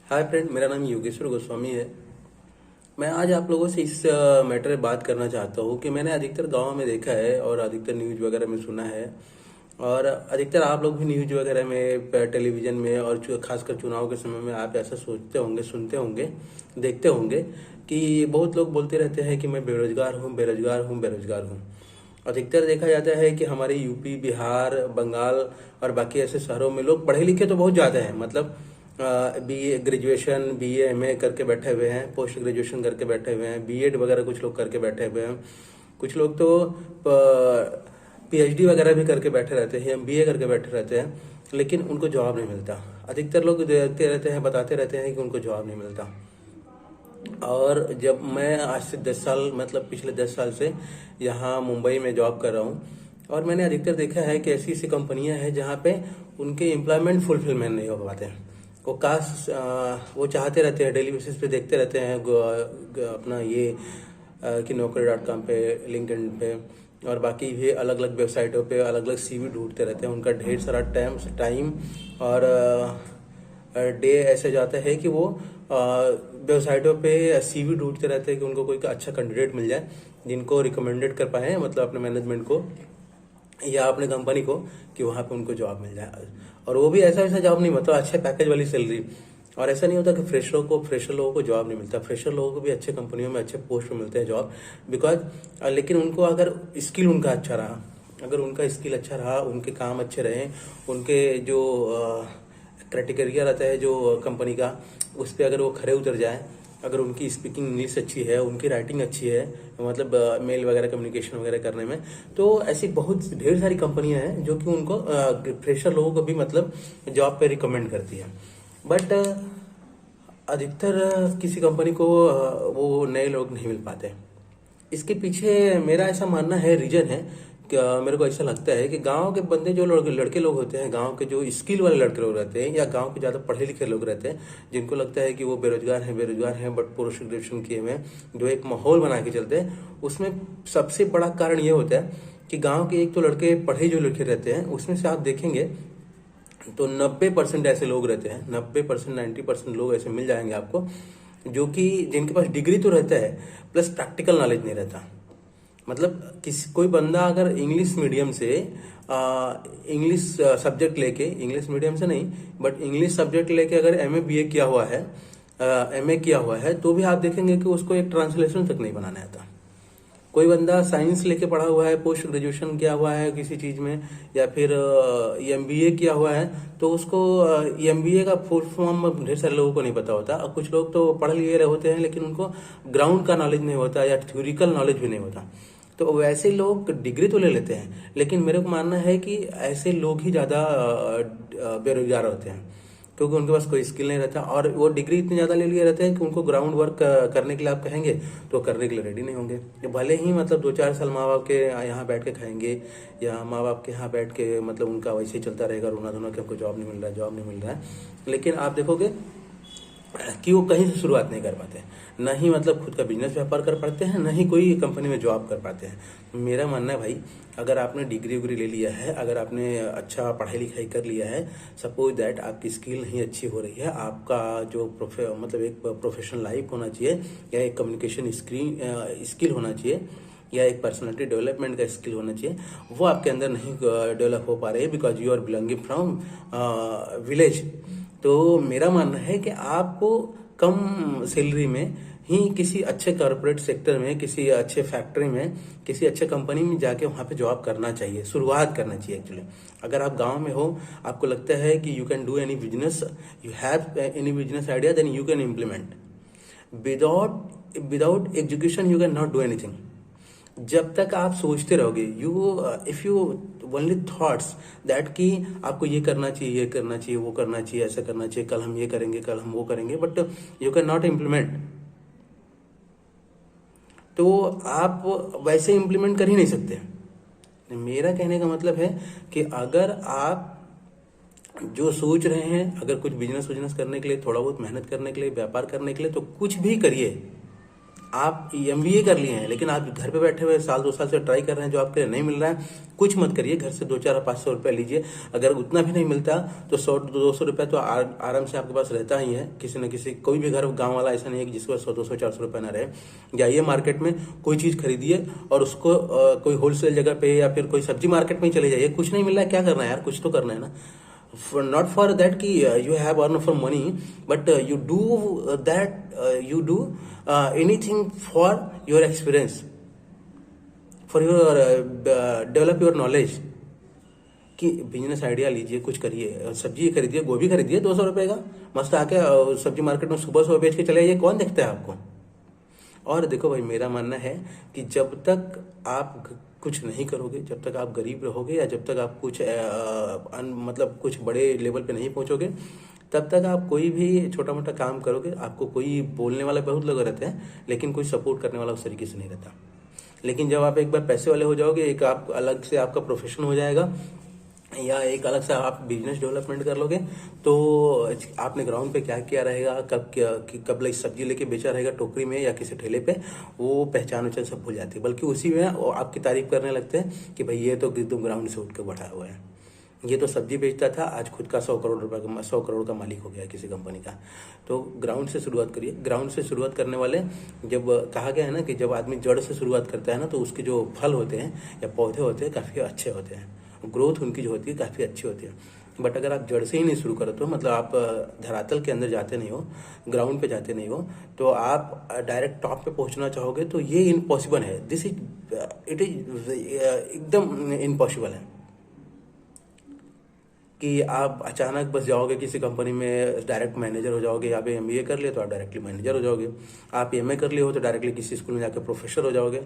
Hi friend, मेरा नाम योगेश्वर गोस्वामी है। मैं आज आप लोगों से इस मैटर में बात करना चाहता हूँ कि मैंने अधिकतर गांव में देखा है और अधिकतर न्यूज़ वगैरह में सुना है। और अधिकतर आप लोग भी न्यूज़ वगैरह में, टेलीविज़न में और खासकर चुनाव के समय में आप ऐसा सोचते होंगे, सुनते होंगे, देखते होंगे कि बहुत लोग बोलते रहते हैं कि मैं बेरोजगार हूँ, बेरोजगार हूँ, बेरोजगार हूँ। अधिकतर देखा जाता है कि हमारे यूपी, बिहार, बंगाल और बाकी ऐसे शहरों में लोग पढ़े लिखे तो बहुत ज़्यादा हैं। मतलब बीए ग्रेजुएशन, बीए, एमए करके बैठे हुए हैं, पोस्ट ग्रेजुएशन करके बैठे हुए हैं, बीएड वगैरह कुछ लोग करके बैठे हुए हैं। कुछ लोग तो पीएचडी वगैरह भी करके बैठे रहते हैं, एमबीए करके बैठे रहते हैं, लेकिन उनको जॉब नहीं मिलता। अधिकतर लोग देखते रहते हैं, बताते रहते हैं कि उनको जॉब नहीं मिलता। और जब मैं आज से 10 साल, मतलब पिछले 10 साल से यहाँ मुंबई में जॉब कर रहा हूँ, और मैंने अधिकतर देखा है कि ऐसी ऐसी कंपनियां हैं जहाँ पे उनके एम्प्लॉयमेंट फुलफिलमेंट नहीं हो पाते हैं। वो चाहते रहते हैं, डेली बेसिस पे देखते रहते हैं अपना ये कि Naukri.com पे, लिंक्डइन पे और बाकी भी अलग अलग वेबसाइटों पे अलग अलग सीवी ढूंढते रहते हैं। उनका ढेर सारा टाइम और डे ऐसे जाता है कि वो वेबसाइटों पे सीवी ढूंढते रहते हैं कि उनको कोई अच्छा कैंडिडेट मिल जाए जिनको रिकमेंडेड कर पाए, मतलब अपने मैनेजमेंट को या अपने कंपनी को, कि वहाँ पे उनको जॉब मिल जाए। और वो भी ऐसा वैसा जॉब नहीं, मतलब अच्छे पैकेज वाली सैलरी। और ऐसा नहीं होता कि फ्रेशर लोगों को जॉब नहीं मिलता। फ्रेशर लोगों को भी अच्छे कंपनियों में, अच्छे पोस्ट में मिलते हैं जॉब, बिकॉज लेकिन उनको अगर स्किल उनका अच्छा रहा, अगर उनका स्किल अच्छा रहा, उनके काम अच्छे रहे, उनके जो क्राइटेरिया रहता है जो कंपनी का, उस पर अगर वो खरे उतर जाए, अगर उनकी स्पीकिंग इंग्लिश अच्छी है, उनकी राइटिंग अच्छी है, मतलब मेल वगैरह कम्युनिकेशन वगैरह करने में, तो ऐसी बहुत ढेर सारी कंपनियां हैं जो कि उनको फ्रेशर लोगों को भी मतलब जॉब पे रिकमेंड करती है। बट अधिकतर किसी कंपनी को वो नए लोग नहीं मिल पाते। इसके पीछे मेरा ऐसा मानना है, रीजन है कि मेरे को ऐसा लगता है कि गांव के बंदे, जो लड़के लोग होते हैं, गांव के जो स्किल वाले लड़के लोग रहते हैं, या गांव के ज़्यादा पढ़े लिखे लोग रहते हैं, जिनको लगता है कि वो बेरोजगार हैं बट पोस्ट ग्रेजुएशन किए हुए हैं, जो एक माहौल बना के चलते हैं, उसमें सबसे बड़ा कारण ये होता है कि गाँव के एक तो लड़के, पढ़े जो लड़के रहते हैं, उसमें से आप देखेंगे तो 90% ऐसे लोग रहते हैं, 90%, 90% लोग ऐसे मिल जाएंगे आपको, जो कि जिनके पास डिग्री तो रहता है प्लस प्रैक्टिकल नॉलेज नहीं रहता। मतलब कोई बंदा अगर इंग्लिश मीडियम से इंग्लिश सब्जेक्ट लेके, इंग्लिश मीडियम से नहीं बट इंग्लिश सब्जेक्ट लेके अगर एमए बीए किया हुआ है, एमए किया हुआ है, तो भी आप देखेंगे कि उसको एक ट्रांसलेशन तक नहीं बनाना आता। कोई बंदा साइंस लेके पढ़ा हुआ है, पोस्ट ग्रेजुएशन किया हुआ है किसी चीज में, या फिर एमबीए किया हुआ है, तो उसको एमबीए का फुल फॉर्म ढेर सारे लोगों को नहीं पता होता। और कुछ लोग तो पढ़ लिए रहे होते हैं लेकिन उनको ग्राउंड का नॉलेज नहीं होता या थ्योरिकल नॉलेज भी नहीं होता। तो वैसे लोग डिग्री तो ले लेते हैं, लेकिन मेरे को मानना है कि ऐसे लोग ही ज़्यादा बेरोजगार होते हैं, क्योंकि उनके पास कोई स्किल नहीं रहता। और वो डिग्री इतनी ज़्यादा ले लिए रहते हैं कि उनको ग्राउंड वर्क करने के लिए आप कहेंगे तो करने के लिए रेडी नहीं होंगे। भले ही मतलब 2-4 साल माँ बाप के यहाँ बैठ के खाएंगे, या माँ बाप के यहाँ बैठ के मतलब उनका वैसे ही चलता रहेगा, रोना धोना कि हमको जॉब नहीं मिल रहा है, जॉब नहीं मिल रहा है। लेकिन आप देखोगे कि वो कहीं से शुरुआत नहीं कर पाते, न ही मतलब खुद का बिजनेस व्यापार कर पाते हैं, न ही कोई कंपनी में जॉब कर पाते हैं। मेरा मानना है भाई, अगर आपने डिग्री उग्री ले लिया है, अगर आपने अच्छा पढ़ाई लिखाई कर लिया है, सपोज दैट आपकी स्किल नहीं अच्छी हो रही है, आपका जो मतलब एक प्रोफेशनल लाइफ होना चाहिए, या एक कम्युनिकेशन स्किल होना चाहिए, या एक पर्सनालिटी डेवलपमेंट का स्किल होना चाहिए, वो आपके अंदर नहीं डेवलप हो पा रही है, because you are belonging from village. तो मेरा मानना है कि आपको कम सैलरी में ही किसी अच्छे कॉर्पोरेट सेक्टर में, किसी अच्छे फैक्ट्री में, किसी अच्छे कंपनी में जाके वहाँ पे जॉब करना चाहिए, शुरुआत करना चाहिए एक्चुअली। अगर आप गांव में हो, आपको लगता है कि you can do any business, you have any business idea, then you can implement. Without education you can not do anything. जब तक आप सोचते रहोगे, if you only thoughts that कि आपको ये करना चाहिए, ये करना चाहिए, वो करना चाहिए, ऐसा करना चाहिए, कल हम ये करेंगे, कल हम वो करेंगे, but you can not implement, तो आप वैसे इम्प्लीमेंट कर ही नहीं सकते। मेरा कहने का मतलब है कि अगर आप जो सोच रहे हैं, अगर कुछ बिजनेस करने के लिए, थोड़ा बहुत मेहनत करने के लिए, व्यापार करने के लिए, तो कुछ भी करिए, आप एमबीए कर लिए हैं लेकिन आप घर पे बैठे हुए साल 2 साल से ट्राई कर रहे हैं, जो आपके लिए नहीं मिल रहा है, कुछ मत करिए। घर से 2, 4, 500 रुपये लीजिए। अगर उतना भी नहीं मिलता तो 100, 200 रुपये तो आराम से आपके पास रहता ही है। किसी न किसी, कोई भी घर गांव वाला ऐसा नहीं है कि जिसके पास 100, 200, 400 रुपये ना रहे। जाइए मार्केट में, कोई चीज़ खरीदिए और उसको कोई होलसेल जगह पे या फिर कोई सब्जी मार्केट में ही चले जाइए। कुछ नहीं मिल रहा है, क्या करना है यार, कुछ तो करना है ना। Not for that कि you have earned for money, but you do that, you do anything for your experience, for your develop your knowledge। कि बिजनेस आइडिया लीजिए, कुछ करिए, सब्जी खरीदिए, गोभी खरीदिए 200 रुपये का, मस्त आके सब्जी मार्केट में सुबह सुबह बेच के चले जाइए, कौन देखता है आपको। और देखो भाई, मेरा मानना है कि जब तक आप कुछ नहीं करोगे, जब तक आप गरीब रहोगे या जब तक आप कुछ मतलब कुछ बड़े लेवल पे नहीं पहुंचोगे, तब तक आप कोई भी छोटा मोटा काम करोगे, आपको कोई बोलने वाला बहुत लोग रहते हैं लेकिन कोई सपोर्ट करने वाला उस तरीके से नहीं रहता। लेकिन जब आप एक बार पैसे वाले हो जाओगे, एक आप अलग से आपका प्रोफेशन हो जाएगा या एक अलग से आप बिजनेस डेवलपमेंट कर लोगे, तो आपने ग्राउंड पे क्या किया रहेगा, कब लाइक सब्जी लेके बेचा रहेगा टोकरी में या किसी ठेले पे, वो पहचान उहचान सब भूल जाती है। बल्कि उसी में वो आपकी तारीफ करने लगते हैं कि भाई ये तो एकदम ग्राउंड से उठ के बढ़ा हुआ है, ये तो सब्जी बेचता था, आज खुद का 100 करोड़ का मालिक हो गया किसी कंपनी का। तो ग्राउंड से शुरुआत करिए। ग्राउंड से शुरुआत करने वाले, जब कहा गया है ना कि जब आदमी जड़ से शुरुआत करता है ना, तो उसके जो फल होते हैं या पौधे होते हैं काफ़ी अच्छे होते हैं, ग्रोथ उनकी जो होती है काफ़ी अच्छी होती है। बट अगर आप जड़ से ही नहीं शुरू करते हो, मतलब आप धरातल के अंदर जाते नहीं हो, ग्राउंड पे जाते नहीं हो, तो आप डायरेक्ट टॉप पे पहुंचना चाहोगे तो ये इम्पॉसिबल है। इट इज एकदम इम्पॉसिबल है कि आप अचानक बस जाओगे किसी कंपनी में डायरेक्ट मैनेजर हो जाओगे। आप एमबीए कर लिए तो आप डायरेक्टली मैनेजर हो जाओगे, आप एमए कर लिए हो तो डायरेक्टली किसी स्कूल में जाकर प्रोफेसर हो जाओगे।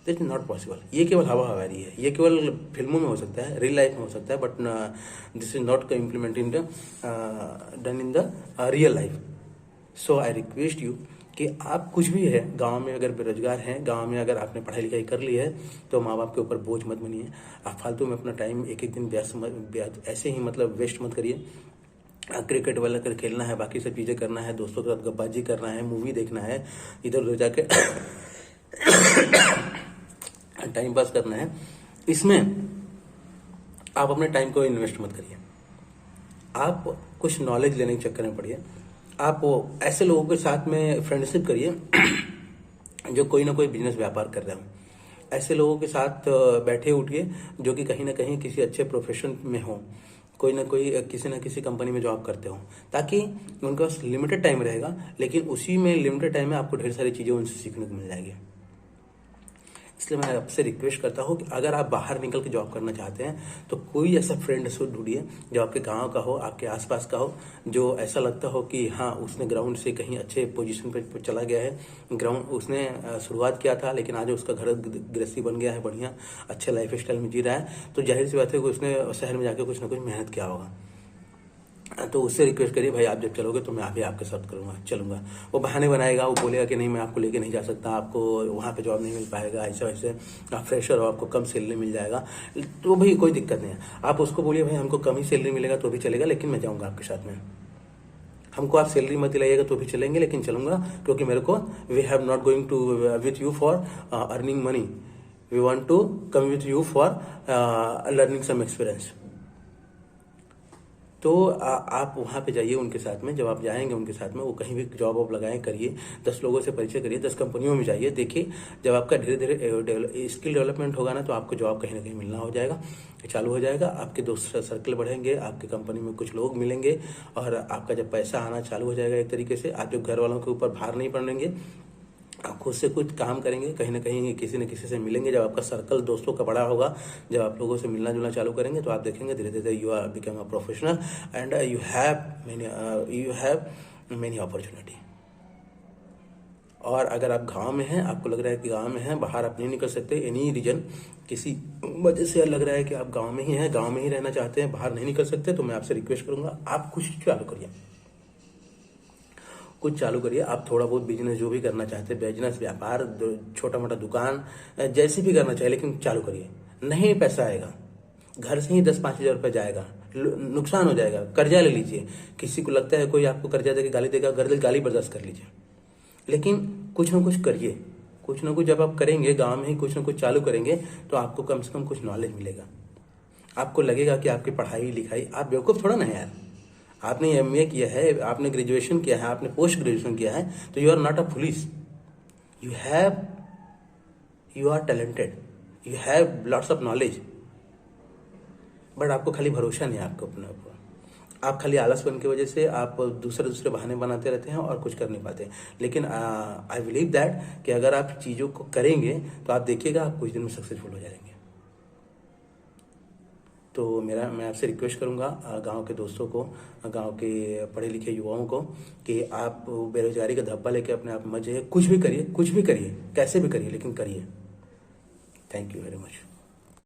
This is not possible. ये केवल हवा हवारी है, ये केवल फिल्मों में हो सकता है, रियल लाइफ में हो सकता है, but this is not implement in done in the real life. So I request you कि आप कुछ भी है, गांव में अगर बेरोजगार हैं, गांव में अगर आपने पढ़ाई लिखाई कर ली है, तो माँ बाप के ऊपर बोझ मत बनिए। आप फालतू में अपना टाइम एक एक दिन ऐसे ही मतलब वेस्ट मत करिए। क्रिकेट वाला कर खेलना है, बाकी सब चीज़ें करना है, दोस्तों के साथ गप्पाजी करना है, मूवी देखना है, इधर उधर जाके टाइम पास करना है, इसमें आप अपने टाइम को इन्वेस्ट मत करिए। आप कुछ नॉलेज लेने के चक्कर में पड़िए। आप ऐसे लोगों के साथ में फ्रेंडशिप करिए जो कोई ना कोई बिजनेस व्यापार कर रहे हो। ऐसे लोगों के साथ बैठे उठिए जो कि कहीं ना कहीं किसी अच्छे प्रोफेशन में हो, कोई ना कोई किसी ना किसी कंपनी में जॉब करते हो, ताकि उनके पास लिमिटेड टाइम रहेगा, लेकिन उसी में लिमिटेड टाइम में आपको ढेर सारी चीज़ें उनसे सीखने को मिल जाएगी। इसलिए मैं आपसे रिक्वेस्ट करता हूँ कि अगर आप बाहर निकल के जॉब करना चाहते हैं तो कोई ऐसा फ्रेंड से ढूंढिए जो आपके गांव का हो, आपके आसपास का हो, जो ऐसा लगता हो कि हाँ उसने ग्राउंड से कहीं अच्छे पोजीशन पर चला गया है, ग्राउंड उसने शुरुआत किया था लेकिन आज उसका घर गृहस्थी बन गया है, बढ़िया अच्छे लाइफ स्टाइल में जी रहा है। तो जाहिर सी बात है कि उसने शहर में जाकर कुछ ना कुछ मेहनत किया होगा। तो उससे रिक्वेस्ट करिए, भाई आप जब चलोगे तो मैं अभी आपके साथ चलूंगा। वो बहाने बनाएगा, वो बोलेगा कि नहीं मैं आपको लेके नहीं जा सकता, आपको वहाँ पे जॉब नहीं मिल पाएगा, ऐसा वैसे, आप फ्रेशर हो, आपको कम सैलरी मिल जाएगा। तो भाई कोई दिक्कत नहीं है, आप उसको बोलिए भाई हमको कम ही सैलरी मिलेगा तो भी चलेगा, लेकिन मैं जाऊँगा आपके साथ में। हमको आप सैलरी मत दिलाइएगा तो भी चलेंगे, लेकिन चलूंगा, क्योंकि मेरे को we have not going to with you for earning money, we want to come with you for learning some experience. तो आप वहाँ पे जाइए उनके साथ में। जब आप जाएंगे उनके साथ में, वो कहीं भी जॉब वॉब लगाएं, करिए, 10 लोगों से परिचय करिए, 10 कंपनियों में जाइए, देखिए। जब आपका धीरे धीरे स्किल डेवलपमेंट होगा ना, तो आपको जॉब कहीं ना कहीं मिलना हो जाएगा, चालू हो जाएगा, आपके दोस्त सर्कल बढ़ेंगे, आपकी कंपनी में कुछ लोग मिलेंगे, और आपका जब पैसा आना चालू हो जाएगा एक तरीके से, आप जो घर वालों के ऊपर भार नहीं पड़ेंगे, आप खुद से कुछ काम करेंगे, कहीं ना कहीं किसी न किसी से मिलेंगे। जब आपका सर्कल दोस्तों का बड़ा होगा, जब आप लोगों से मिलना जुलना चालू करेंगे, तो आप देखेंगे धीरे धीरे you are become a professional and you have many opportunity. और अगर आप गांव में हैं, आपको लग रहा है कि गांव में हैं, बाहर आप नहीं निकल सकते, एनी रीजन, किसी वजह से लग रहा है कि आप गांव में ही हैं, गांव में ही रहना चाहते हैं, बाहर नहीं निकल सकते, तो मैं आपसे रिक्वेस्ट करूंगा आप कुछ चालू करिए, कुछ चालू करिए। आप थोड़ा बहुत बिजनेस जो भी करना चाहते हैं, बिजनेस, व्यापार, छोटा मोटा दुकान, जैसे भी करना चाहिए, लेकिन चालू करिए। नहीं पैसा आएगा, घर से ही 10-5 हज़ार रुपये जाएगा, नुकसान हो जाएगा, कर्जा ले लीजिए। किसी को लगता है कोई आपको कर्जा देके गाली देगा, गाली बर्दाश्त कर लीजिए, लेकिन कुछ ना कुछ करिए, कुछ ना कुछ जब आप करेंगे, गांव में ही कुछ ना कुछ चालू करेंगे तो आपको कम से कम कुछ नॉलेज मिलेगा। आपको लगेगा कि आपकी पढ़ाई लिखाई, आप बेवकूफ़ थोड़ा ना है यार। आपने एमए किया है, आपने ग्रेजुएशन किया है, आपने पोस्ट ग्रेजुएशन किया है, तो you are not a police. You have, you are talented, you have lots of knowledge, but आपको खाली भरोसा नहीं है आपको अपने ऊपर। आप खाली आलसपन की वजह से आप दूसरे दूसरे बहाने बनाते रहते हैं और कुछ कर नहीं पाते। लेकिन आई बिलीव दैट कि अगर आप चीज़ों को करेंगे तो आप देखिएगा आप कुछ दिन में सक्सेसफुल हो जाएंगे। तो मैं आपसे रिक्वेस्ट करूंगा गांव के दोस्तों को, गांव के पढ़े लिखे युवाओं को, कि आप बेरोजगारी का धब्बा लेके अपने आप मत जाइए, कुछ भी करिए, कुछ भी करिए, कैसे भी करिए, लेकिन करिए। Thank you very much.